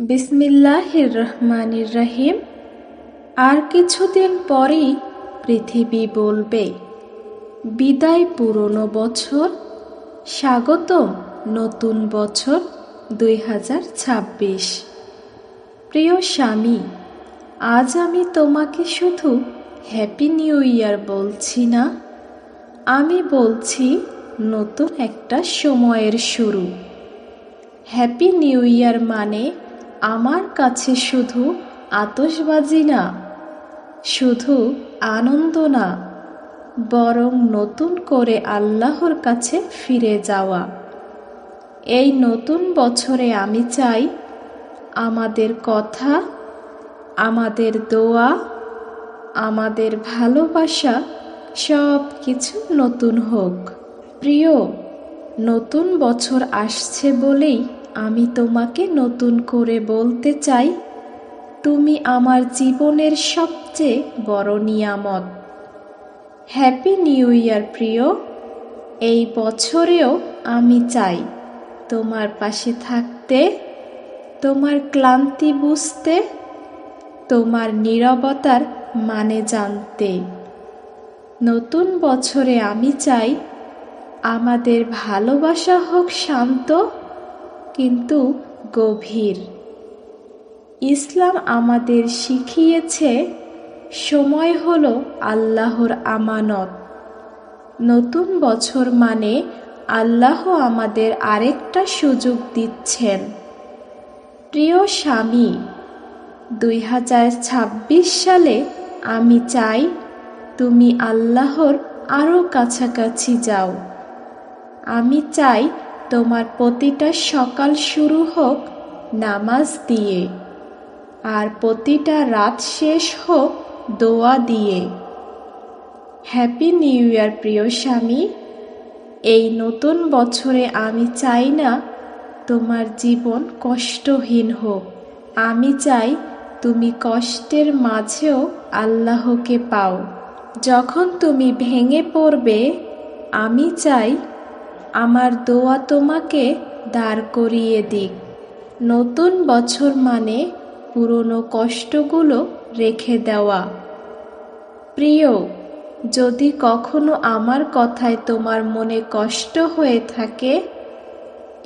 বিসমিল্লাহির রহমানির রহিম। আর কিছুদিন পরেই পৃথিবী বলবে বিদায় পুরনো বছর, স্বাগতম নতুন বছর 2026। প্রিয় স্বামী, আজ আমি তোমাকে শুধু হ্যাপি নিউ ইয়ার বলছি না, আমি বলছি নতুন একটা সময়ের শুরু। হ্যাপি নিউ ইয়ার মানে আমার কাছে শুধু আতশবাজি না, শুধু আনন্দ না, বরং নতুন করে আল্লাহর কাছে ফিরে যাওয়া। এই নতুন বছরে আমি চাই আমাদের কথা, আমাদের দোয়া, আমাদের ভালোবাসা সব কিছু নতুন হোক। প্রিয়, নতুন বছর আসছে বলেই আমি তোমাকে নতুন করে বলতে চাই, তুমি আমার জীবনের সবচেয়ে বড় নিয়ামত। হ্যাপি নিউ ইয়ার প্রিয়। এই বছরেও আমি চাই তোমার পাশে থাকতে, তোমার ক্লান্তি বুঝতে, তোমার নীরবতার মানে জানতে। নতুন বছরে আমি চাই আমাদের ভালোবাসা হোক শান্ত কিন্তু গভীর। ইসলাম আমাদের শিখিয়েছে সময় হলো আল্লাহর আমানত। নতুন বছর মানে আল্লাহ আমাদের আরেকটা সুযোগ দিচ্ছেন। প্রিয় স্বামী, 2026 সালে আমি চাই তুমি আল্লাহর আরও কাছাকাছি যাও। আমি চাই তোমার প্রতিটা সকাল শুরু হোক নামাজ দিয়ে, আর প্রতিটা রাত শেষ হোক দোয়া দিয়ে। হ্যাপি নিউ ইয়ার প্রিয় স্বামী। এই নতুন বছরে আমি চাই না তোমার জীবন কষ্টহীন হোক। আমি চাই তুমি কষ্টের মাঝেও আল্লাহকে পাও। যখন তুমি ভেঙে পড়বে, আমি চাই আমার দোয়া তোমাকে দাঁড় করিয়ে দিক। নতুন বছর মানে পুরনো কষ্টগুলো রেখে দেওয়া। প্রিয়, যদি কখনো আমার কথায় তোমার মনে কষ্ট হয়ে থাকে,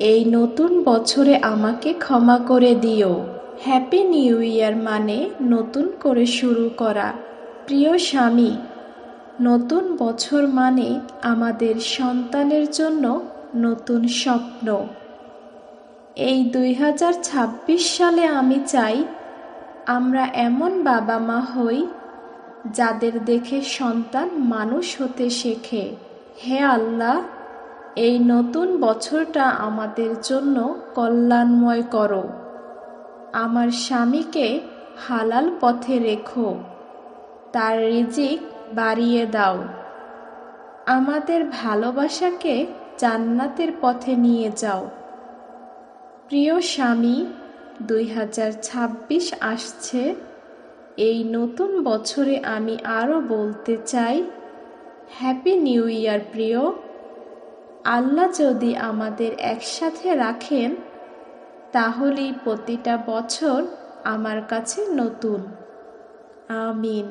এই নতুন বছরে আমাকে ক্ষমা করে দিও। হ্যাপি নিউ ইয়ার মানে নতুন করে শুরু করা। প্রিয় স্বামী, নতুন বছর মানে আমাদের সন্তানের জন্য নতুন স্বপ্ন। এই 2026 সালে আমি চাই আমরা এমন বাবা মা হই যাদের দেখে সন্তান মানুষ হতে শেখে। হে আল্লাহ, এই নতুন বছরটা আমাদের জন্য কল্যাণময় করো। আমার স্বামীকে হালাল পথে রেখো, তার রিজিক বাড়িয়ে দাও। আমাদের ভালোবাসাকে জান্নাতের পথে নিয়ে যাও। প্রিয় স্বামী, 2026 আসছে। এই নতুন বছরে আমি আরও বলতে চাই হ্যাপি নিউ ইয়ার প্রিয়। আল্লাহ যদি আমাদের একসাথে রাখেন, তাহলেই প্রতিটা বছর আমার কাছে নতুন। আমিন।